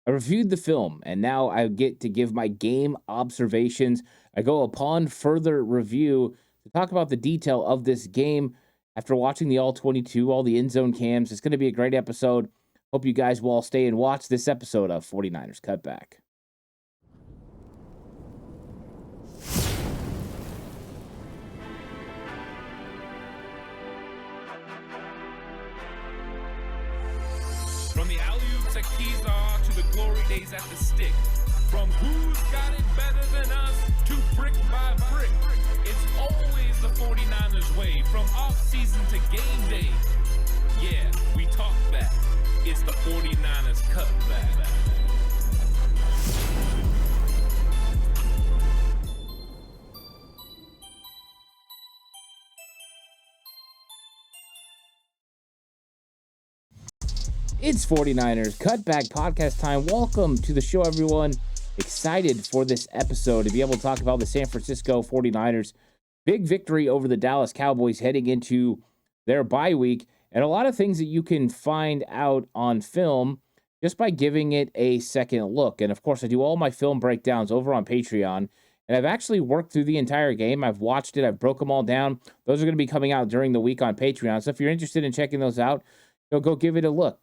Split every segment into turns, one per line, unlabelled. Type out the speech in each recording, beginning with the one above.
I reviewed the film, and now I get to give my game observations. I go upon further review to talk about the detail of this game after watching the all 22, all the end zone cams. It's going to be a great episode. Hope you guys will all stay and watch this episode of 49ers Cutback.
From the alley-oop to Keyzar to the glory days at the stick. From who's got it better than us to brick by brick. It's always the 49ers way from off-season to game day. Yeah, we talk back. It's the 49ers Cutback.
It's 49ers Cutback podcast time. Welcome to the show, everyone. Excited for this episode to be able to talk about the San Francisco 49ers. Big victory over the Dallas Cowboys heading into their bye week, and a lot of things that you can find out on film just by giving it a second look. And of course, I do all my film breakdowns over on Patreon, and I've actually worked through the entire game. I've watched it. I've broke them all down. Those are going to be coming out during the week on Patreon. So if you're interested in checking those out, go give it a look.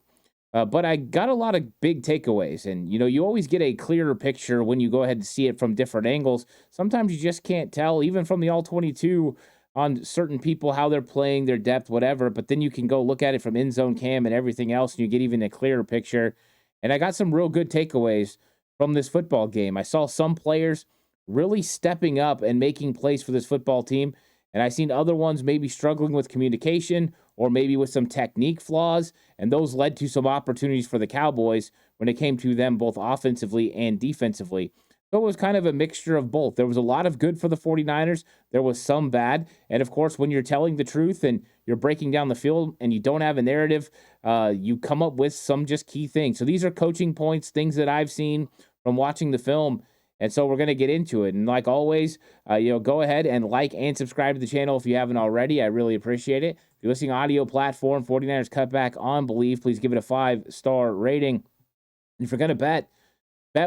But I got a lot of big takeaways, and you always get a clearer picture when you go ahead and see it from different angles. Sometimes you just can't tell, even from the all 22, on certain people how they're playing, their depth, whatever. But then you can go look at it from end zone cam and everything else, and you get even a clearer picture. And I got some real good takeaways from this football game. I saw some players really stepping up and making plays for this football team, and I seen other ones maybe struggling with communication or maybe with some technique flaws, and those led to some opportunities for the Cowboys when it came to them both offensively and defensively. So it was kind of a mixture of both. There was a lot of good for the 49ers. There was some bad. And of course, when you're telling the truth and you're breaking down the field and you don't have a narrative, you come up with some just key things. So these are coaching points, things that I've seen from watching the film. And so we're going to get into it. And like always, go ahead and like and subscribe to the channel if you haven't already. I really appreciate it. If you're listening audio platform, 49ers Cutback on Believe, please give it a 5-star rating. And if you're going to bet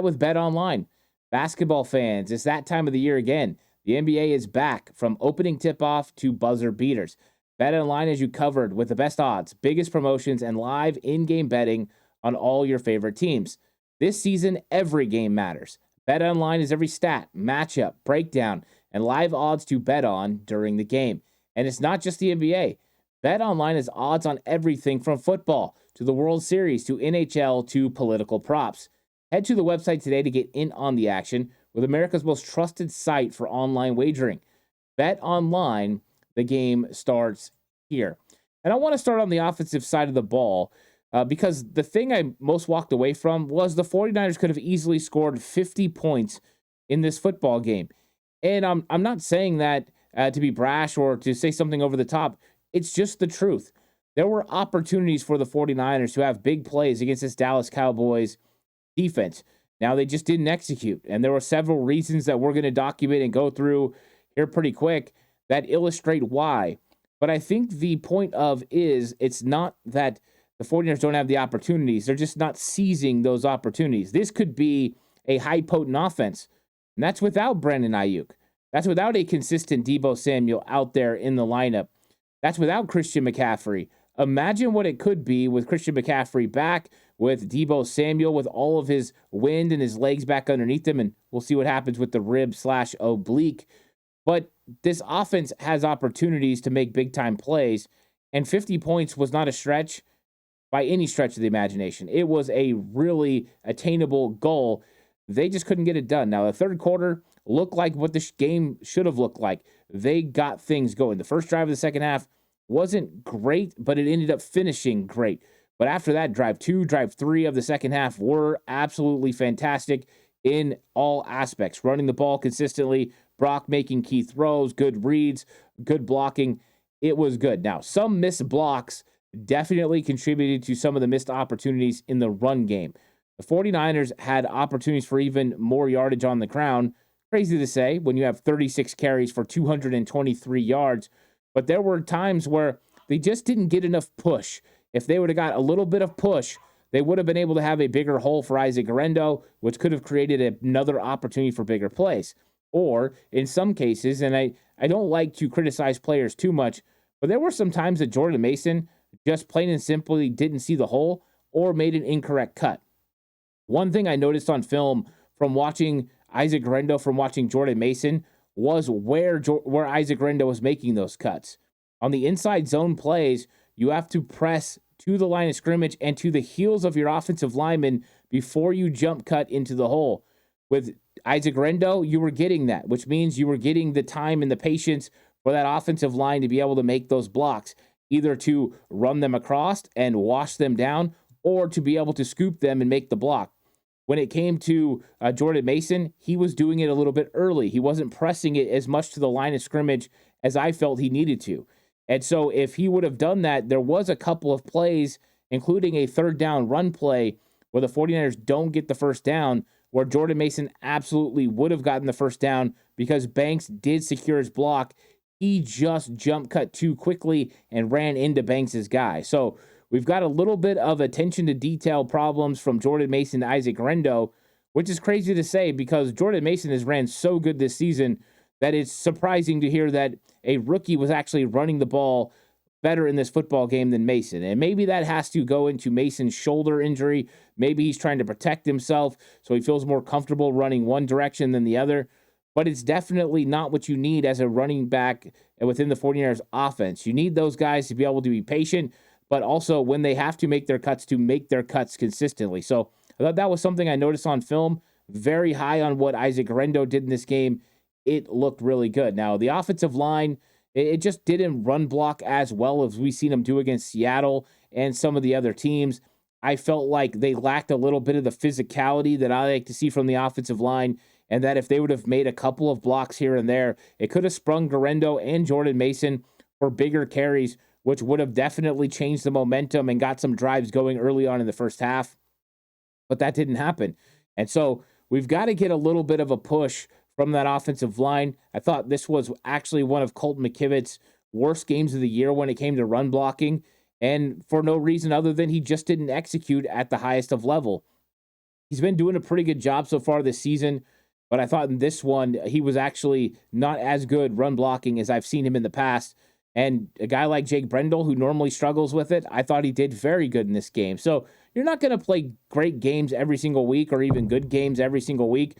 with Bet Online. Basketball fans, it's that time of the year again. The NBA is back from opening tip-off to buzzer beaters. Bet Online has you covered with the best odds, biggest promotions, and live in-game betting on all your favorite teams. This season, every game matters. BetOnline is every stat, matchup, breakdown, and live odds to bet on during the game. And it's not just the NBA. BetOnline has odds on everything from football to the World Series to NHL to political props. Head to the website today to get in on the action with America's most trusted site for online wagering. BetOnline, the game starts here. And I want to start on the offensive side of the ball. Because the thing I most walked away from was the 49ers could have easily scored 50 points in this football game. And I'm not saying that to be brash or to say something over the top. It's just the truth. There were opportunities for the 49ers to have big plays against this Dallas Cowboys defense. Now, they just didn't execute. And there were several reasons that we're going to document and go through here pretty quick that illustrate why. But I think the point is it's not that the 49ers don't have the opportunities. They're just not seizing those opportunities. This could be a high potent offense, and that's without Brandon Ayuk. That's without a consistent Deebo Samuel out there in the lineup. That's without Christian McCaffrey. Imagine what it could be with Christian McCaffrey back, with Deebo Samuel, with all of his wind and his legs back underneath him, and we'll see what happens with the rib/oblique. But this offense has opportunities to make big-time plays, and 50 points was not a stretch by any stretch of the imagination. It was a really attainable goal. They just couldn't get it done. Now, the third quarter looked like what the game should have looked like. They got things going. The first drive of the second half wasn't great, but it ended up finishing great. But after that, drive 2, drive 3 of the second half were absolutely fantastic in all aspects. Running the ball consistently, Brock making key throws, good reads, good blocking. It was good. Now, some missed blocks definitely contributed to some of the missed opportunities in the run game. The 49ers had opportunities for even more yardage on the ground. Crazy to say when you have 36 carries for 223 yards, but there were times where they just didn't get enough push. If they would have got a little bit of push, they would have been able to have a bigger hole for Isaac Guerrero, which could have created another opportunity for bigger plays. Or in some cases, and I don't like to criticize players too much, but there were some times that Jordan Mason just plain and simply didn't see the hole or made an incorrect cut. One thing I noticed on film from watching Isaac Guerrero, from watching Jordan Mason, was where Isaac Guerrero was making those cuts. On the inside zone plays, you have to press to the line of scrimmage and to the heels of your offensive lineman before you jump cut into the hole. With Isaac Guerrero, you were getting that, which means you were getting the time and the patience for that offensive line to be able to make those blocks, either to run them across and wash them down, or to be able to scoop them and make the block. When it came to Jordan Mason, he was doing it a little bit early. He wasn't pressing it as much to the line of scrimmage as I felt he needed to. And so if he would have done that, there was a couple of plays, including a third down run play where the 49ers don't get the first down, where Jordan Mason absolutely would have gotten the first down because Banks did secure his block. He just jump cut too quickly and ran into Banks's guy. So we've got a little bit of attention to detail problems from Jordan Mason to Isaac Guerrero, which is crazy to say because Jordan Mason has ran so good this season that it's surprising to hear that a rookie was actually running the ball better in this football game than Mason. And maybe that has to go into Mason's shoulder injury. Maybe he's trying to protect himself so he feels more comfortable running one direction than the other. But it's definitely not what you need as a running back within the 49ers offense. You need those guys to be able to be patient, but also when they have to make their cuts, to make their cuts consistently. So I thought that was something I noticed on film. Very high on what Isaac Guerrero did in this game. It looked really good. Now, the offensive line, it just didn't run block as well as we've seen them do against Seattle and some of the other teams. I felt like they lacked a little bit of the physicality that I like to see from the offensive line, and that if they would have made a couple of blocks here and there, it could have sprung Guerrero and Jordan Mason for bigger carries, which would have definitely changed the momentum and got some drives going early on in the first half. But that didn't happen. And so we've got to get a little bit of a push from that offensive line. I thought this was actually one of Colton McKivitt's worst games of the year when it came to run blocking, and for no reason other than he just didn't execute at the highest of level. He's been doing a pretty good job so far this season, but I thought in this one, he was actually not as good run blocking as I've seen him in the past. And a guy like Jake Brendel, who normally struggles with it, I thought he did very good in this game. So you're not going to play great games every single week or even good games every single week.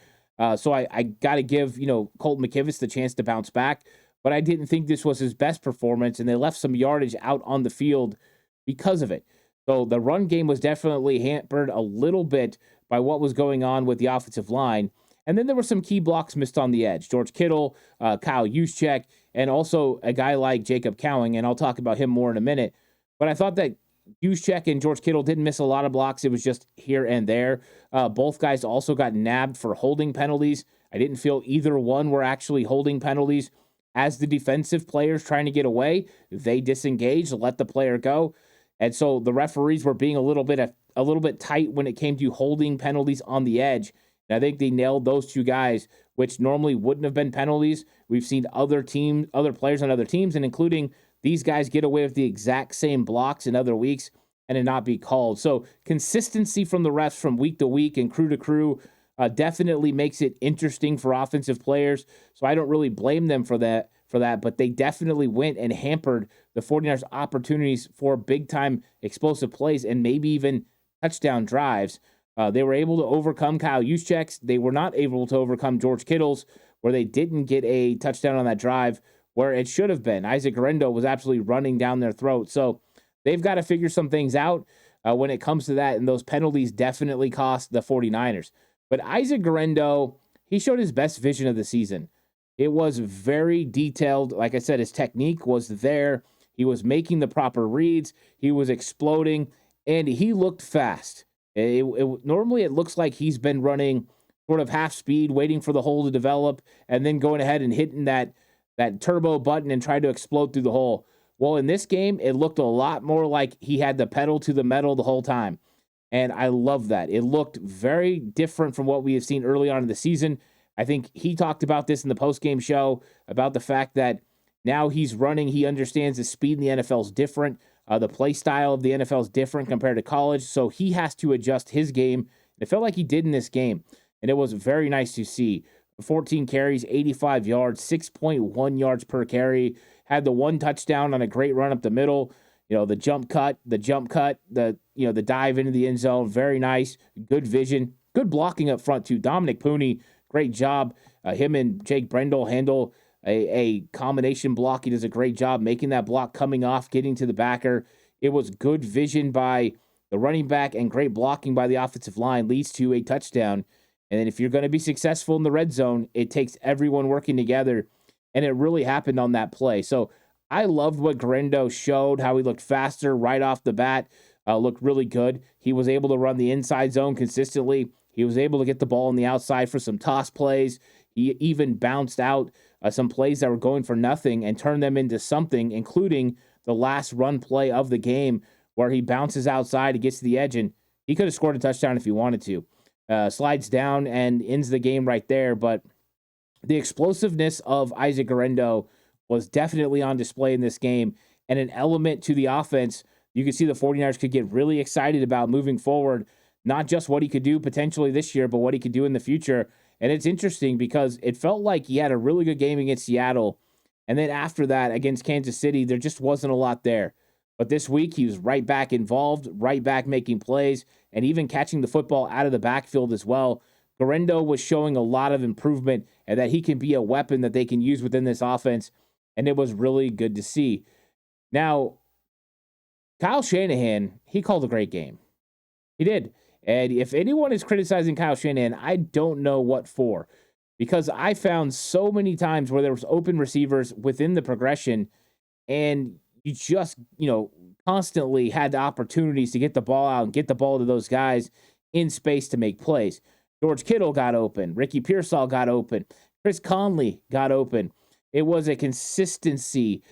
So I got to give, Colton McKivitz the chance to bounce back. But I didn't think this was his best performance, and they left some yardage out on the field because of it. So the run game was definitely hampered a little bit by what was going on with the offensive line. And then there were some key blocks missed on the edge. George Kittle, Kyle Juszczyk, and also a guy like Jacob Cowing, and I'll talk about him more in a minute. But I thought that Juszczyk and George Kittle didn't miss a lot of blocks. It was just here and there. Both guys also got nabbed for holding penalties. I didn't feel either one were actually holding penalties. As the defensive players trying to get away, they disengaged, let the player go. And so the referees were being a little bit tight when it came to holding penalties on the edge. And I think they nailed those two guys, which normally wouldn't have been penalties. We've seen other players on other teams, and including these guys, get away with the exact same blocks in other weeks and it not be called. So consistency from the refs from week to week and crew to crew definitely makes it interesting for offensive players. So I don't really blame them for that, but they definitely went and hampered the 49ers opportunities for big-time explosive plays and maybe even touchdown drives. They were able to overcome Kyle Juszczyk's. They were not able to overcome George Kittle's, where they didn't get a touchdown on that drive where it should have been. Isaac Guerrero was absolutely running down their throat. So they've got to figure some things out when it comes to that, and those penalties definitely cost the 49ers. But Isaac Guerrero, he showed his best vision of the season. It was very detailed. Like I said, his technique was there. He was making the proper reads. He was exploding, and he looked fast. Normally, it looks like he's been running sort of half speed, waiting for the hole to develop, and then going ahead and hitting that turbo button and trying to explode through the hole. Well, in this game, it looked a lot more like he had the pedal to the metal the whole time. And I love that. It looked very different from what we have seen early on in the season. I think he talked about this in the post-game show, about the fact that now he's running. He understands the speed in the NFL is different. The play style of the NFL is different compared to college, so he has to adjust his game. It felt like he did in this game, and it was very nice to see. 14 carries, 85 yards, 6.1 yards per carry. Had the one touchdown on a great run up the middle. The jump cut, the dive into the end zone. Very nice. Good vision. Good blocking up front, too. Dominic Pooney, great job. Him and Jake Brendel handle a combination block. He does a great job making that block, coming off, getting to the backer. It was good vision by the running back and great blocking by the offensive line leads to a touchdown. And then if you're going to be successful in the red zone, it takes everyone working together. And it really happened on that play. So I loved what Guerrero showed, how he looked faster right off the bat, looked really good. He was able to run the inside zone consistently. He was able to get the ball on the outside for some toss plays. He even bounced out some plays that were going for nothing and turned them into something, including the last run play of the game where he bounces outside, he gets to the edge, and he could have scored a touchdown if he wanted to. Slides down and ends the game right there. But the explosiveness of Isaac Guerrero was definitely on display in this game, and an element to the offense you could see the 49ers could get really excited about moving forward, not just what he could do potentially this year, but what he could do in the future. And it's interesting because it felt like he had a really good game against Seattle, and then after that against Kansas City, there just wasn't a lot there. But this week, he was right back involved, right back making plays, and even catching the football out of the backfield as well. Guerrero was showing a lot of improvement and that he can be a weapon that they can use within this offense, and it was really good to see. Now, Kyle Shanahan, he called a great game. He did. And if anyone is criticizing Kyle Shanahan, I don't know what for, because I found so many times where there was open receivers within the progression, and you just, constantly had the opportunities to get the ball out and get the ball to those guys in space to make plays. George Kittle got open. Ricky Pearsall got open. Chris Conley got open. It was a consistency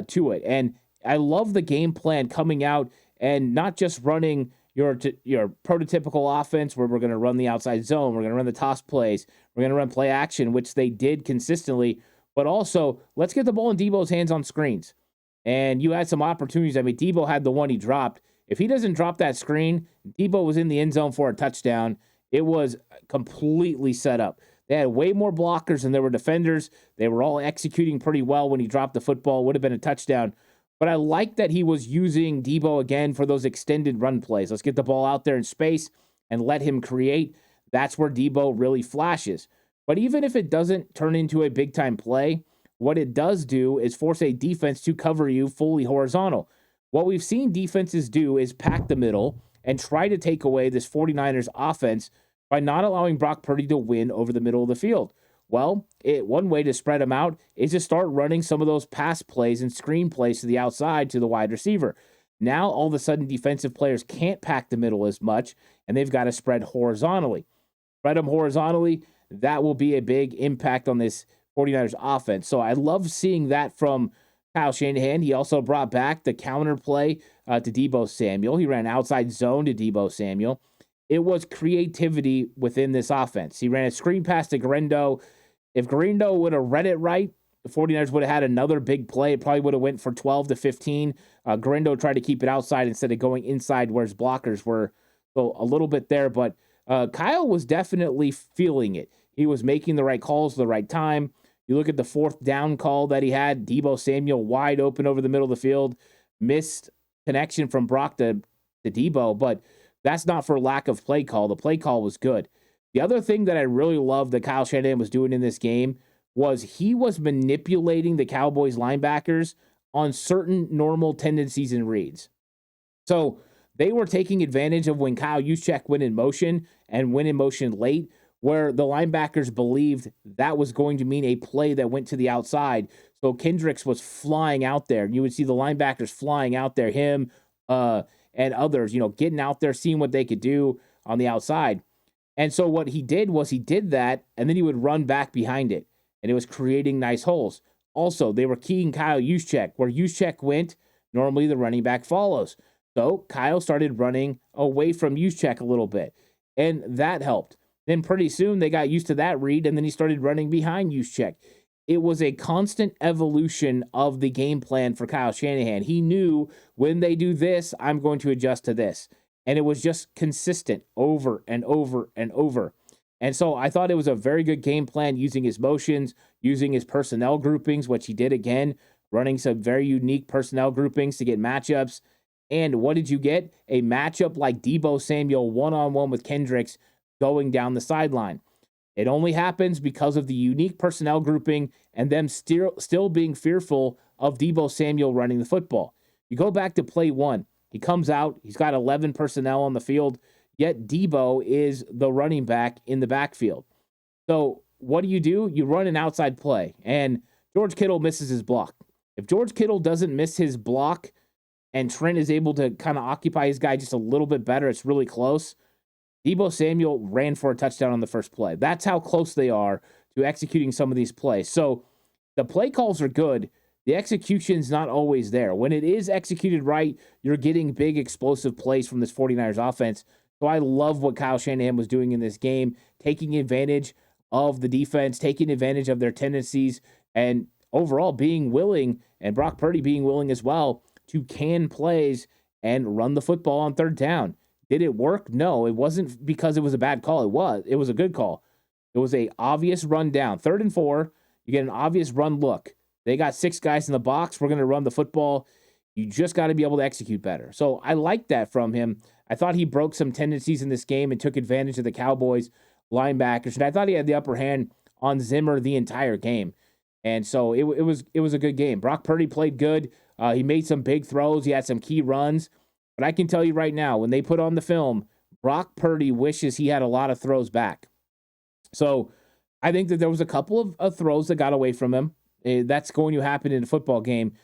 to it. And I love the game plan coming out and not just running your prototypical offense where we're going to run the outside zone, we're going to run the toss plays, we're going to run play action, which they did consistently, but also let's get the ball in Debo's hands on screens. And you had some opportunities. I mean, Debo had the one he dropped. If he doesn't drop that screen, Debo was in the end zone for a touchdown. It was completely set up. They had way more blockers than there were defenders. They were all executing pretty well when he dropped the football. It would have been a touchdown. But I like that he was using Debo again for those extended run plays. Let's get the ball out there in space and let him create. That's where Debo really flashes. But even if it doesn't turn into a big-time play, what it does do is force a defense to cover you fully horizontal. What we've seen defenses do is pack the middle and try to take away this 49ers offense by not allowing Brock Purdy to win over the middle of the field. Well, one way to spread them out is to start running some of those pass plays and screen plays to the outside to the wide receiver. Now, all of a sudden, defensive players can't pack the middle as much, and they've got to spread horizontally. Spread them horizontally, that will be a big impact on this 49ers offense. So I love seeing that from Kyle Shanahan. He also brought back the counter play to Debo Samuel. He ran outside zone to Debo Samuel. It was creativity within this offense. He ran a screen pass to Guerrero. If Guerrero would have read it right, the 49ers would have had another big play. It probably would have went for 12 to 15. Guerrero tried to keep it outside instead of going inside where his blockers were. So a little bit there, but Kyle was definitely feeling it. He was making the right calls at the right time. You look at the fourth down call that he had, Debo Samuel wide open over the middle of the field, missed connection from Brock to Debo, but that's not for lack of play call. The play call was good. The other thing that I really loved that Kyle Shanahan was doing in this game was he was manipulating the Cowboys linebackers on certain normal tendencies and reads. So they were taking advantage of when Kyle Juszczyk went in motion and went in motion late, where the linebackers believed that was going to mean a play that went to the outside. So Kendricks was flying out there. You would see the linebackers flying out there, him and others, getting out there, seeing what they could do on the outside. And so what he did was he did that, and then he would run back behind it, and it was creating nice holes. Also, they were keying Kyle Juszczyk. Where Juszczyk went, normally the running back follows. So Kyle started running away from Juszczyk a little bit, and that helped. Then pretty soon they got used to that read, and then he started running behind Juszczyk. it was a constant evolution of the game plan for Kyle Shanahan. He knew when they do this, I'm going to adjust to this. And it was just consistent over and over and over. And so I thought it was a very good game plan using his motions, using his personnel groupings, which he did again, running some very unique personnel groupings to get matchups. And what did you get? A matchup like Deebo Samuel one-on-one with Kendricks going down the sideline. It only happens because of the unique personnel grouping and them still being fearful of Deebo Samuel running the football. You go back to play one. He comes out. He's got 11 personnel on the field, yet Deebo is the running back in the backfield. So what do? You run an outside play, and George Kittle misses his block. If George Kittle doesn't miss his block and Trent is able to kind of occupy his guy just a little bit better, it's really close. Deebo Samuel ran for a touchdown on the first play. That's how close they are to executing some of these plays. So the play calls are good. The execution's not always there. When it is executed right, you're getting big explosive plays from this 49ers offense. So I love what Kyle Shanahan was doing in this game, taking advantage of the defense, taking advantage of their tendencies, and overall being willing, and Brock Purdy being willing as well, to can plays and run the football on third down. Did it work? No, it wasn't because it was a bad call. It was a good call. It was a obvious run down. 3rd and 4, you get an obvious run look. They got 6 guys in the box. We're going to run the football. You just got to be able to execute better. So I like that from him. I thought he broke some tendencies in this game and took advantage of the Cowboys linebackers. And I thought he had the upper hand on Zimmer the entire game. And so it was a good game. Brock Purdy played good. He made some big throws. He had some key runs. But I can tell you right now, when they put on the film, Brock Purdy wishes he had a lot of throws back. So I think that there was a couple of throws that got away from him. That's going to happen in a football game.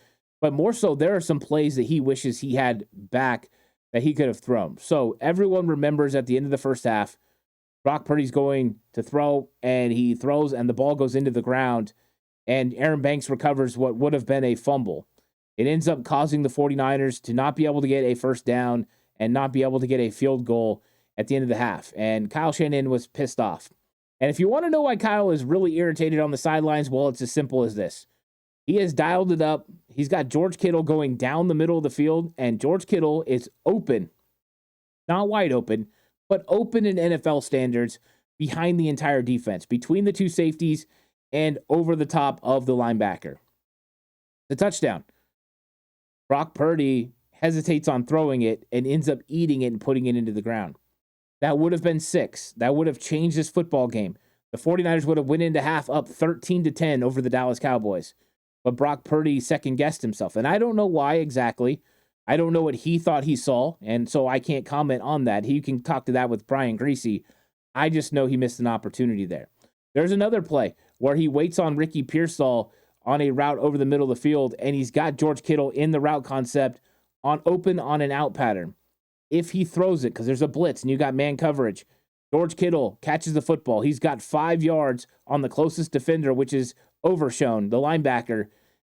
But more so, there are some plays that he wishes he had back that he could have thrown. So everyone remembers at the end of the first half, Brock Purdy's going to throw, and he throws, and the ball goes into the ground, and Aaron Banks recovers what would have been a fumble. It ends up causing the 49ers to not be able to get a first down and not be able to get a field goal at the end of the half. And Kyle Shanahan was pissed off. And if you want to know why Kyle is really irritated on the sidelines, well, it's as simple as this. He has dialed it up. He's got George Kittle going down the middle of the field, and George Kittle is open. Not wide open, but open in NFL standards behind the entire defense, between the 2 safeties and over the top of the linebacker. The touchdown. Brock Purdy hesitates on throwing it and ends up eating it and putting it into the ground. That would have been 6. That would have changed this football game. The 49ers would have went into half up 13-10 over the Dallas Cowboys. But Brock Purdy second-guessed himself. And I don't know why exactly. I don't know what he thought he saw, and so I can't comment on that. He can talk to that with Brian Greasy. I just know he missed an opportunity there. There's another play where he waits on Ricky Pearsall on a route over the middle of the field, and he's got George Kittle in the route concept on open on an out pattern. If he throws it, because there's a blitz and you got man coverage, George Kittle catches the football. He's got 5 yards on the closest defender, which is Overshown, the linebacker.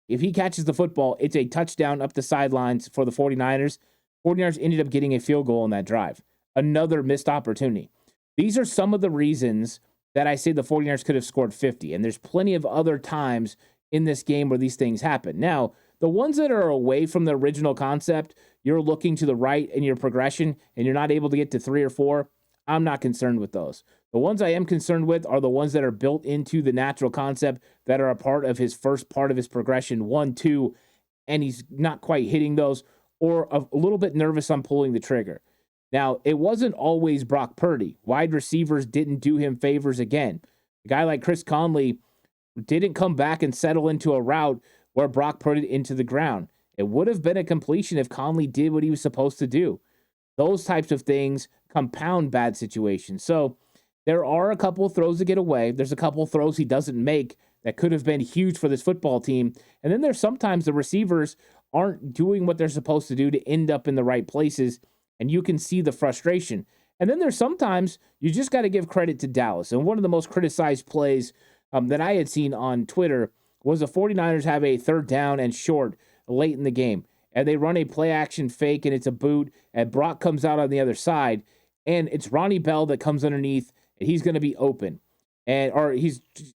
If he catches the football, it's a touchdown up the sidelines for the 49ers. 49ers ended up getting a field goal on that drive. Another missed opportunity. These are some of the reasons that I say the 49ers could have scored 50, and there's plenty of other times in this game where these things happen. Now, the ones that are away from the original concept, you're looking to the right in your progression and you're not able to get to 3 or 4, I'm not concerned with those. The ones I am concerned with are the ones that are built into the natural concept that are a part of his first part of his progression, 1, 2, and he's not quite hitting those, or a little bit nervous on pulling the trigger. Now, it wasn't always Brock Purdy. Wide receivers didn't do him favors again. A guy like Chris Conley didn't come back and settle into a route where Brock put it into the ground. It would have been a completion if Conley did what he was supposed to do. Those types of things compound bad situations. So there are a couple of throws that get away. There's a couple of throws he doesn't make that could have been huge for this football team. And then there's sometimes the receivers aren't doing what they're supposed to do to end up in the right places, and you can see the frustration. And then there's sometimes you just got to give credit to Dallas. And one of the most criticized plays that I had seen on Twitter was the 49ers have a 3rd down and short late in the game. And they run a play action fake, and it's a boot, and Brock comes out on the other side, and it's Ronnie Bell that comes underneath, and he's going to be open. or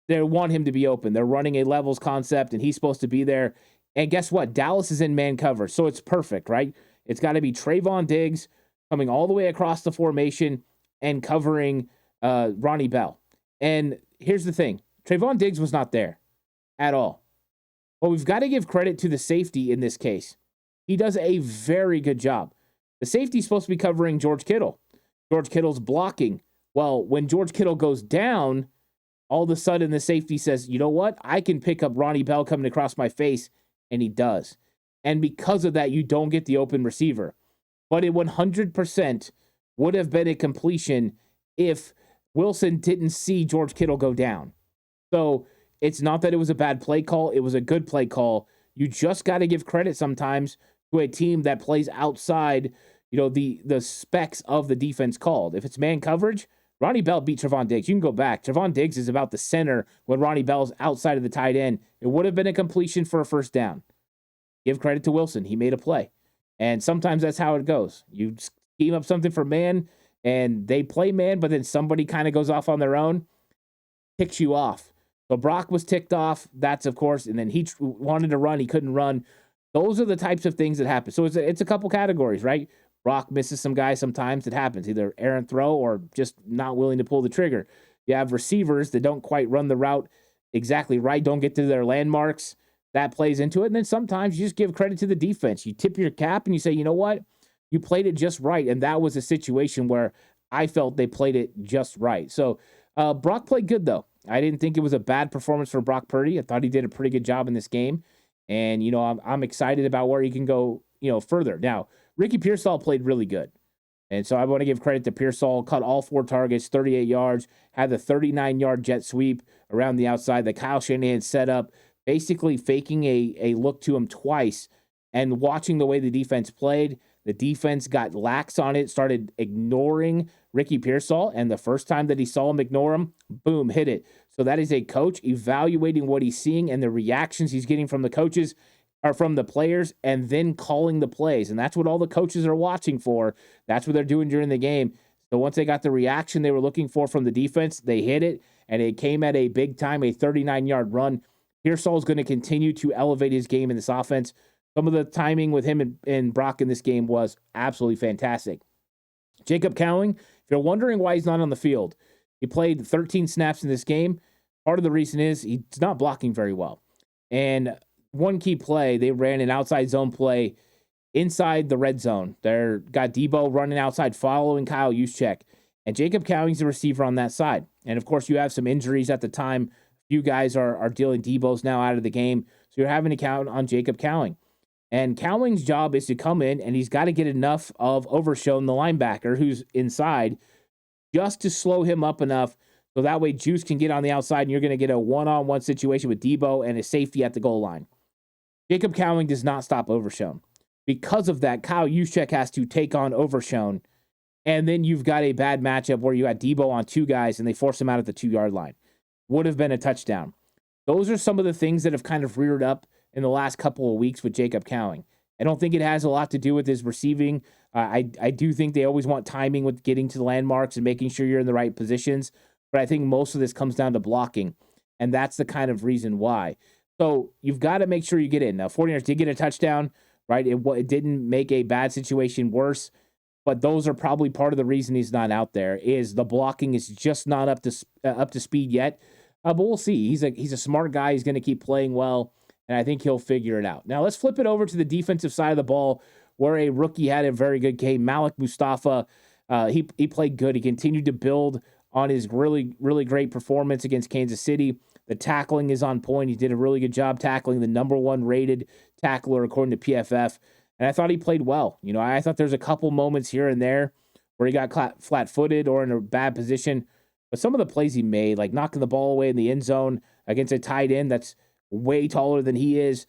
they want him to be open. They're running a levels concept, and he's supposed to be there. And guess what? Dallas is in man cover, so it's perfect, right? It's got to be Trayvon Diggs coming all the way across the formation and covering Ronnie Bell. And here's the thing. Trayvon Diggs was not there at all. But we've got to give credit to the safety in this case. He does a very good job. The safety's supposed to be covering George Kittle. George Kittle's blocking. Well, when George Kittle goes down, all of a sudden the safety says, you know what? I can pick up Ronnie Bell coming across my face, and he does. And because of that, you don't get the open receiver. But it 100% would have been a completion if Wilson didn't see George Kittle go down. So it's not that it was a bad play call. It was a good play call. You just got to give credit sometimes to a team that plays outside, the specs of the defense called. If it's man coverage, Ronnie Bell beat Trayvon Diggs. You can go back. Trayvon Diggs is about the center when Ronnie Bell's outside of the tight end. It would have been a completion for a first down. Give credit to Wilson. He made a play. And sometimes that's how it goes. You scheme up something for man, and they play man, but then somebody kind of goes off on their own, ticks you off. So Brock was ticked off. That's, of course, and then he wanted to run. He couldn't run. Those are the types of things that happen. So it's a couple categories, right? Brock misses some guys sometimes. It happens. Either errant throw or just not willing to pull the trigger. You have receivers that don't quite run the route exactly right, don't get to their landmarks. That plays into it. And then sometimes you just give credit to the defense. You tip your cap and you say, you know what? You played it just right. And that was a situation where I felt they played it just right. So Brock played good, though. I didn't think it was a bad performance for Brock Purdy. I thought he did a pretty good job in this game. And, I'm excited about where he can go, further. Now, Ricky Pearsall played really good. And so I want to give credit to Pearsall. Caught all 4 targets, 38 yards, had the 39-yard jet sweep around the outside that Kyle Shanahan set up, basically faking a look to him twice and watching the way the defense played. The defense got lax on it, started ignoring Ricky Pearsall, and the first time that he saw him ignore him, boom, hit it. So that is a coach evaluating what he's seeing and the reactions he's getting from the coaches or from the players, and then calling the plays. And that's what all the coaches are watching for. That's what they're doing during the game. So once they got the reaction they were looking for from the defense, they hit it, and it came at a big time, a 39-yard run. Pearsall is going to continue to elevate his game in this offense. Some of the timing with him and Brock in this game was absolutely fantastic. Jacob Cowing, if you're wondering why he's not on the field, he played 13 snaps in this game. Part of the reason is he's not blocking very well. And one key play, they ran an outside zone play inside the red zone. They got Debo running outside following Kyle Juszczyk. And Jacob Cowing's the receiver on that side. And, of course, you have some injuries at the time. You guys are dealing. Debo's now out of the game. So you're having to count on Jacob Cowing. And Cowing's job is to come in, and he's got to get enough of Overshown, the linebacker, who's inside, just to slow him up enough so that way Juice can get on the outside, and you're going to get a one-on-one situation with Debo and a safety at the goal line. Jacob Cowing does not stop Overshown. Because of that, Kyle Juszczyk has to take on Overshown, and then you've got a bad matchup where you had Debo on 2 guys, and they force him out at the 2-yard line. Would have been a touchdown. Those are some of the things that have kind of reared up in the last couple of weeks with Jacob Cowing. I don't think it has a lot to do with his receiving. I do think they always want timing with getting to the landmarks and making sure you're in the right positions. But I think most of this comes down to blocking. And that's the kind of reason why. So you've got to make sure you get in. Now, 49ers did get a touchdown, right? It didn't make a bad situation worse. But those are probably part of the reason he's not out there is the blocking is just not up to speed yet. But we'll see. He's a smart guy. He's going to keep playing well, and I think he'll figure it out. Now let's flip it over to the defensive side of the ball, where a rookie had a very good game. Malik Mustafa, he played good. He continued to build on his really, really great performance against Kansas City. The tackling is on point. He did a really good job tackling, the number 1 rated tackler according to PFF. And I thought he played well. I thought there's a couple moments here and there where he got flat-footed or in a bad position. But some of the plays he made, like knocking the ball away in the end zone against a tight end that's way taller than he is,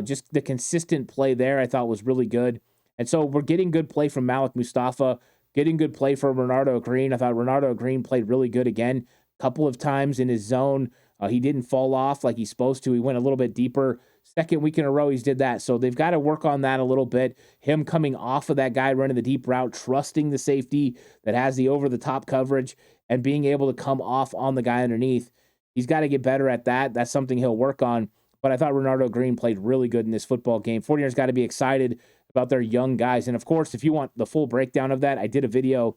just the consistent play there I thought was really good. And so we're getting good play from Malik Mustafa, getting good play from Renardo Green. I thought Renardo Green played really good again. A couple of times in his zone, he didn't fall off like he's supposed to. He went a little bit deeper, Second week in a row, he's did that. So they've got to work on that a little bit. Him coming off of that guy running the deep route, trusting the safety that has the over-the-top coverage, and being able to come off on the guy underneath. He's got to get better at that. That's something he'll work on. But I thought Renardo Green played really good in this football game. 49ers got to be excited about their young guys. And, of course, if you want the full breakdown of that, I did a video,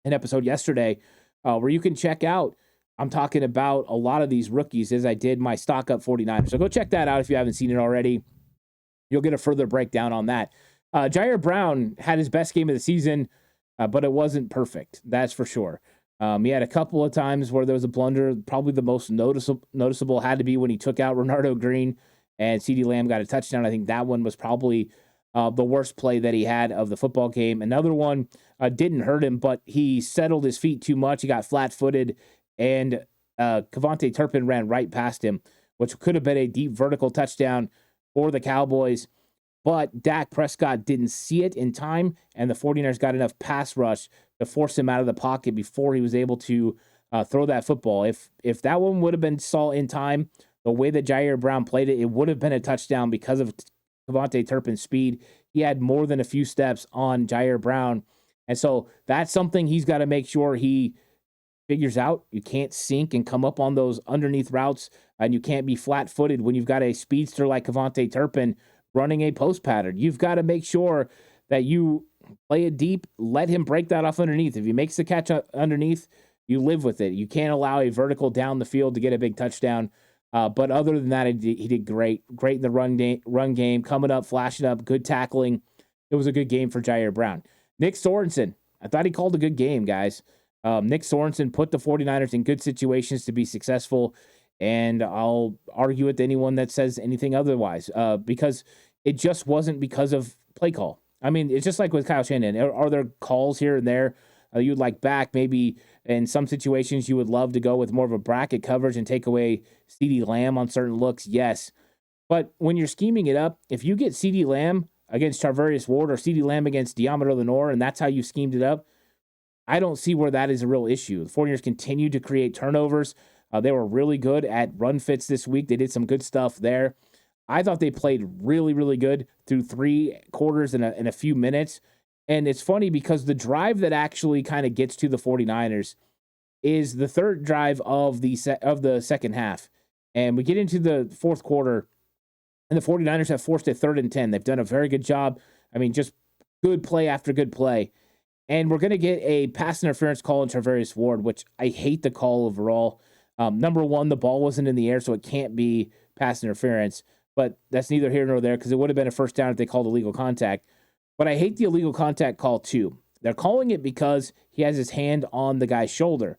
an episode yesterday, where you can check out. I'm talking about a lot of these rookies as I did my Stock Up 49ers. So go check that out if you haven't seen it already. You'll get a further breakdown on that. Jair Brown had his best game of the season, but it wasn't perfect. That's for sure. He had a couple of times where there was a blunder. Probably the most noticeable had to be when he took out Renardo Green and CeeDee Lamb got a touchdown. I think that one was probably the worst play that he had of the football game. Another one didn't hurt him, but he settled his feet too much. He got flat-footed, and Kevontae Turpin ran right past him, which could have been a deep vertical touchdown for the Cowboys. But Dak Prescott didn't see it in time, and the 49ers got enough pass rush to force him out of the pocket before he was able to throw that football. If that one would have been saw in time, the way that Jair Brown played it, it would have been a touchdown because of Kevontae Turpin's speed. He had more than a few steps on Jair Brown. And so that's something he's got to make sure he figures out. You can't sink and come up on those underneath routes, and you can't be flat-footed when you've got a speedster like Kevontae Turpin running a post pattern. You've got to make sure that you play it deep, let him break that off underneath. If he makes the catch underneath, you live with it. You can't allow a vertical down the field to get a big touchdown. But other than that, he did great. Great in the run game, coming up, flashing up, good tackling. It was a good game for Jair Brown. Nick Sorensen, I thought he called a good game, guys. Nick Sorensen put the 49ers in good situations to be successful, and I'll argue with anyone that says anything otherwise because it just wasn't because of play call. I mean, it's just like with Kyle Shanahan. Are there calls here and there you'd like back? Maybe in some situations you would love to go with more of a bracket coverage and take away CeeDee Lamb on certain looks, yes. But when you're scheming it up, if you get CeeDee Lamb against Charvarius Ward or CeeDee Lamb against Deommodore Lenoir, and that's how you schemed it up, I don't see where that is a real issue. The 49ers continue to create turnovers. They were really good at run fits this week. They did some good stuff there. I thought they played really, really good through 3 quarters in a few minutes. And it's funny because the drive that actually kind of gets to the 49ers is the third drive of the second half. And we get into the fourth quarter, and the 49ers have forced a 3rd and 10. They've done a very good job. I mean, just good play after good play. And we're going to get a pass interference call on Charvarius Ward, which I hate the call overall. Number one, the ball wasn't in the air, so it can't be pass interference. But that's neither here nor there because it would have been a first down if they called illegal contact. But I hate the illegal contact call too. They're calling it because he has his hand on the guy's shoulder.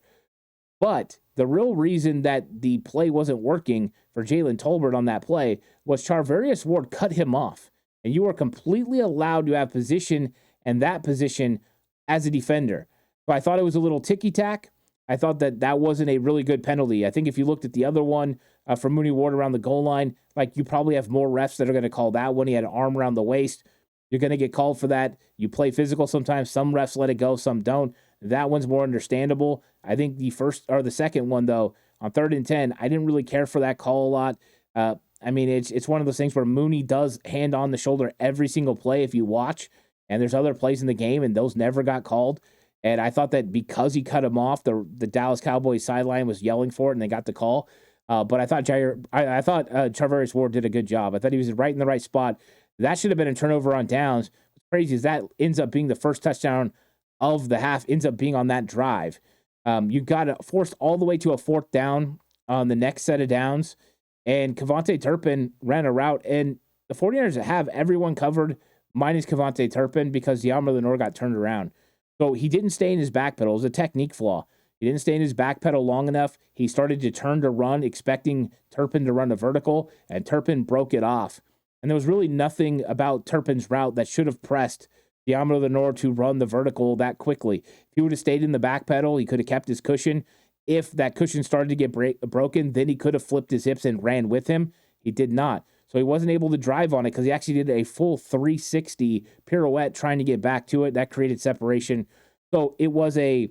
But the real reason that the play wasn't working for Jalen Tolbert on that play was Charvarius Ward cut him off. And you are completely allowed to have position and that position as a defender. So I thought it was a little ticky-tack. I thought that wasn't a really good penalty. I think if you looked at the other one from Mooney Ward around the goal line, like you probably have more refs that are going to call that one. He had an arm around the waist. You're going to get called for that. You play physical sometimes. Some refs let it go, some don't. That one's more understandable. I think the second one, though, on 3rd and 10, I didn't really care for that call a lot. I mean, it's one of those things where Mooney does hand on the shoulder every single play if you watch. And there's other plays in the game, and those never got called. And I thought that because he cut him off, the Dallas Cowboys sideline was yelling for it, and they got the call. But I thought Charvarius Ward did a good job. I thought he was right in the right spot. That should have been a turnover on downs. What's crazy is that ends up being the first touchdown of the half, ends up being on that drive. You got forced all the way to a 4th down on the next set of downs, and Kevontae Turpin ran a route, and the 49ers have everyone covered minus Kevontae Turpin because Deommodore Lenoir got turned around. So he didn't stay in his back pedal. It was a technique flaw. He didn't stay in his back pedal long enough. He started to turn to run, expecting Turpin to run a vertical, and Turpin broke it off. And there was really nothing about Turpin's route that should have pressed Deommodore Lenoir to run the vertical that quickly. If he would have stayed in the back pedal, he could have kept his cushion. If that cushion started to get broken, then he could have flipped his hips and ran with him. He did not. So he wasn't able to drive on it because he actually did a full 360 pirouette trying to get back to it. That created separation. So it was a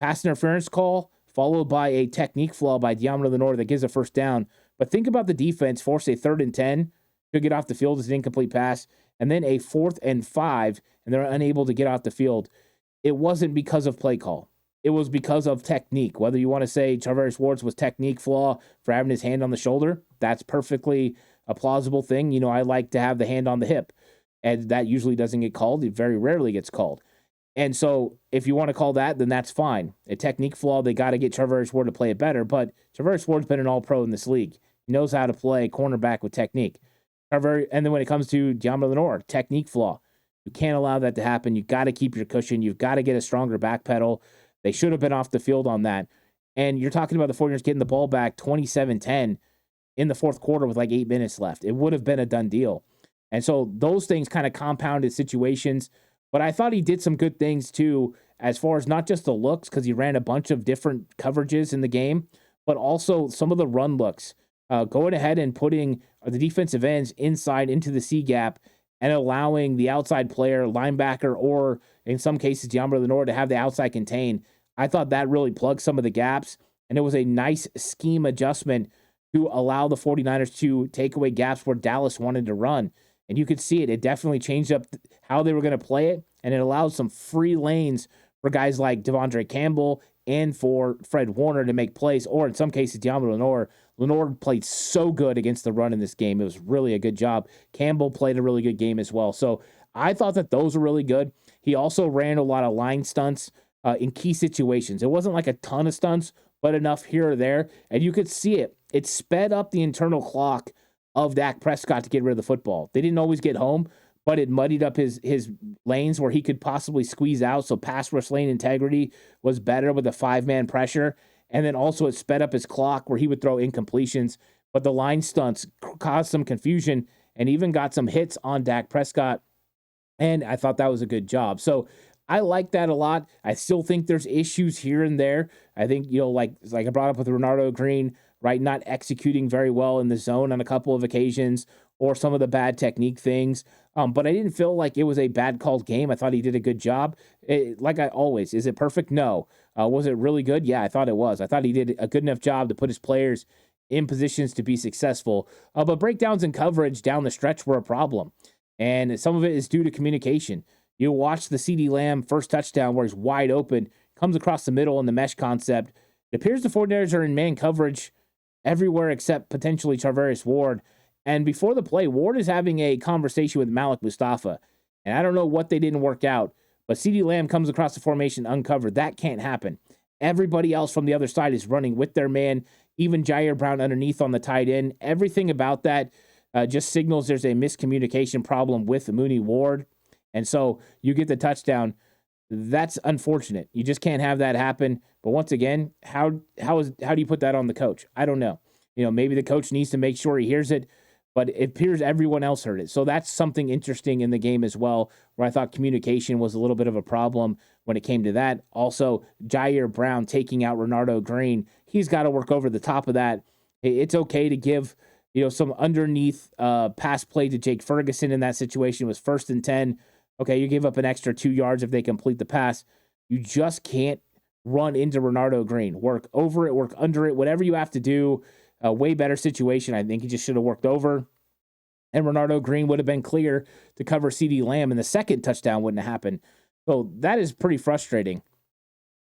pass interference call followed by a technique flaw by Deommodore Lenoir that gives a first down. But think about the defense forced a 3rd and 10 to get off the field as an incomplete pass, and then a 4th and 5, and they're unable to get off the field. It wasn't because of play call. It was because of technique. Whether you want to say Charvarius Ward's was technique flaw for having his hand on the shoulder, that's perfectly a plausible thing. I like to have the hand on the hip, and that usually doesn't get called. It very rarely gets called. And so if you want to call that, then that's fine. A technique flaw, they got to get Charvarius Ward to play it better, but Charvarius Ward's been an all-pro in this league. He knows how to play cornerback with technique. And then when it comes to Deommodore Lenoir, technique flaw. You can't allow that to happen. You've got to keep your cushion. You've got to get a stronger back pedal. They should have been off the field on that. And you're talking about the 49ers getting the ball back 27-10 in the fourth quarter with like 8 minutes left. It would have been a done deal. And so those things kind of compounded situations. But I thought he did some good things too, as far as not just the looks, because he ran a bunch of different coverages in the game, but also some of the run looks. Going ahead and putting the defensive ends inside into the C gap and allowing the outside player, linebacker, or in some cases, Deommodore Lenoir to have the outside contain. I thought that really plugged some of the gaps, and it was a nice scheme adjustment to allow the 49ers to take away gaps where Dallas wanted to run. And you could see it. It definitely changed up how they were going to play it, and it allowed some free lanes for guys like Devondre Campbell and for Fred Warner to make plays, or in some cases, Deommodore Lenoir. Lenoir played so good against the run in this game. It was really a good job. Campbell played a really good game as well. So I thought that those were really good. He also ran a lot of line stunts in key situations. It wasn't like a ton of stunts, but enough here or there. And you could see it. It sped up the internal clock of Dak Prescott to get rid of the football. They didn't always get home, but it muddied up his lanes where he could possibly squeeze out. So pass rush lane integrity was better with a 5-man pressure. And then also it sped up his clock where he would throw incompletions. But the line stunts caused some confusion and even got some hits on Dak Prescott. And I thought that was a good job. So I like that a lot. I still think there's issues here and there. I think, like I brought up with Renardo Green, right, not executing very well in the zone on a couple of occasions, or some of the bad technique things. But I didn't feel like it was a bad called game. I thought he did a good job. Like I always, is it perfect? No. Was it really good? Yeah, I thought it was. I thought he did a good enough job to put his players in positions to be successful. But breakdowns in coverage down the stretch were a problem. And some of it is due to communication. You watch the CeeDee Lamb first touchdown where he's wide open, comes across the middle in the mesh concept. It appears the 49ers are in man coverage everywhere except potentially Charvarius Ward. And before the play, Ward is having a conversation with Malik Mustafa. And I don't know what they didn't work out, but CeeDee Lamb comes across the formation uncovered. That can't happen. Everybody else from the other side is running with their man, even Jair Brown underneath on the tight end. Everything about that just signals there's a miscommunication problem with Mooney Ward. And so you get the touchdown. That's unfortunate. You just can't have that happen. But once again, how do you put that on the coach? I don't know. Maybe the coach needs to make sure he hears it, but it appears everyone else heard it. So that's something interesting in the game as well, where I thought communication was a little bit of a problem when it came to that. Also, Jair Brown taking out Renardo Green. He's got to work over the top of that. It's okay to give some underneath pass play to Jake Ferguson in that situation. It was 1st and 10. Okay, you give up an extra 2 yards if they complete the pass. You just can't run into Renardo Green. Work over it, work under it, whatever you have to do. A way better situation. I think he just should have worked over. And Renardo Green would have been clear to cover CeeDee Lamb, and the second touchdown wouldn't have happened. So that is pretty frustrating.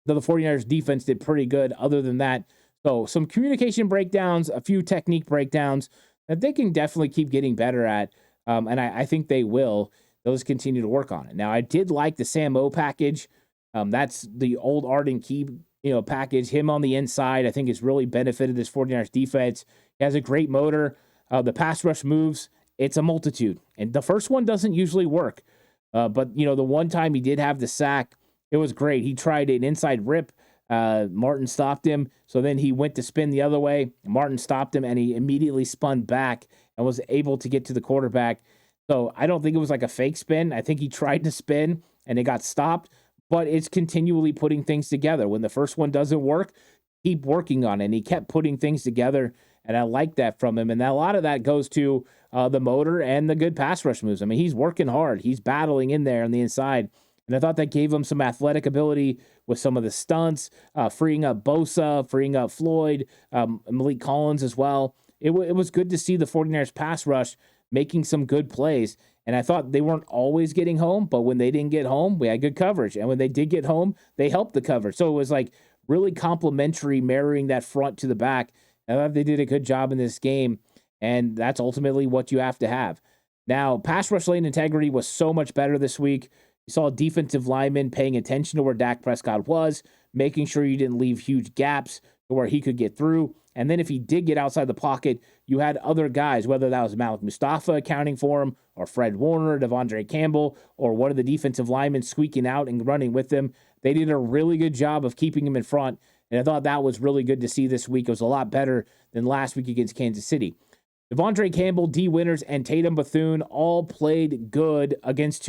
Though the 49ers defense did pretty good other than that. So some communication breakdowns, a few technique breakdowns that they can definitely keep getting better at. And I think they will. Those continue to work on it. Now, I did like the Sam O package. That's the old Arden Key, package. Him on the inside, I think, has really benefited this 49ers defense. He has a great motor. The pass rush moves, it's a multitude. And the first one doesn't usually work. But, the one time he did have the sack, it was great. He tried an inside rip. Martin stopped him. So then he went to spin the other way. Martin stopped him, and he immediately spun back and was able to get to the quarterback. So I don't think it was like a fake spin. I think he tried to spin and it got stopped, but it's continually putting things together. When the first one doesn't work, keep working on it. And he kept putting things together, and I like that from him. And a lot of that goes to the motor and the good pass rush moves. I mean, he's working hard. He's battling in there on the inside. And I thought that gave him some athletic ability with some of the stunts, freeing up Bosa, freeing up Floyd, Malik Collins as well. It was good to see the 49ers pass rush making some good plays. And I thought they weren't always getting home, but when they didn't get home, we had good coverage. And when they did get home, they helped the coverage. So it was like really complementary, marrying that front to the back. I thought they did a good job in this game, and that's ultimately what you have to have. Now, pass rush lane integrity was so much better this week. You saw a defensive lineman paying attention to where Dak Prescott was, making sure you didn't leave huge gaps to where he could get through. And then if he did get outside the pocket, you had other guys, whether that was Malik Mustafa accounting for him, or Fred Warner, Devondre Campbell, or one of the defensive linemen squeaking out and running with him. They did a really good job of keeping him in front, and I thought that was really good to see this week. It was a lot better than last week against Kansas City. Devondre Campbell, D. Winters, and Tatum Bethune all played good against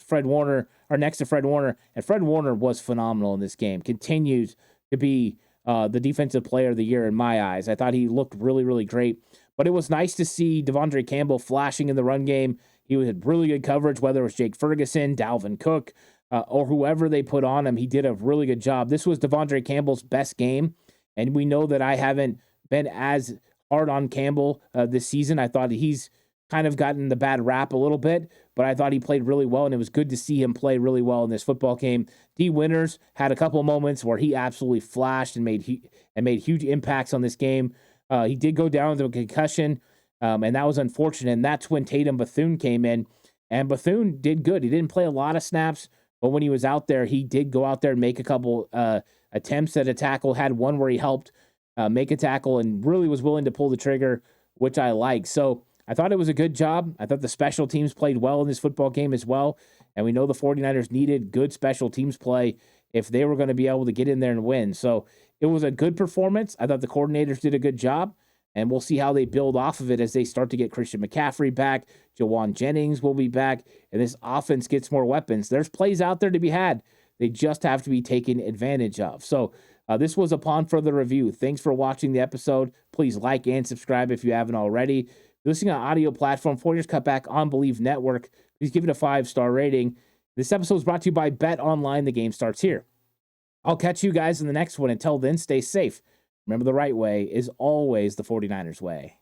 Fred Warner, or next to Fred Warner, and Fred Warner was phenomenal in this game. Continues to be the defensive player of the year in my eyes. I thought he looked really, really great. But it was nice to see Devondre Campbell flashing in the run game. He had really good coverage, whether it was Jake Ferguson, Dalvin Cook, or whoever they put on him. He did a really good job. This was Devondre Campbell's best game, and we know that I haven't been as hard on Campbell this season. I thought he's kind of gotten the bad rap a little bit, but I thought he played really well, and it was good to see him play really well in this football game. D. Winters had a couple moments where he absolutely flashed and made huge impacts on this game. He did go down with a concussion, and that was unfortunate, and that's when Tatum Bethune came in, and Bethune did good. He didn't play a lot of snaps, but when he was out there, he did go out there and make a couple attempts at a tackle, had one where he helped make a tackle and really was willing to pull the trigger, which I like. So I thought it was a good job. I thought the special teams played well in this football game as well. And we know the 49ers needed good special teams play if they were going to be able to get in there and win. So it was a good performance. I thought the coordinators did a good job, and we'll see how they build off of it as they start to get Christian McCaffrey back. Jawan Jennings will be back, and this offense gets more weapons. There's plays out there to be had. They just have to be taken advantage of. So this was Upon Further Review. Thanks for watching the episode. Please like and subscribe if you haven't already. If you're listening on audio platform, 49ers Cutback on Believe Network. Please give it a 5-star rating. This episode is brought to you by Bet Online. The game starts here. I'll catch you guys in the next one. Until then, stay safe. Remember, the right way is always the 49ers way.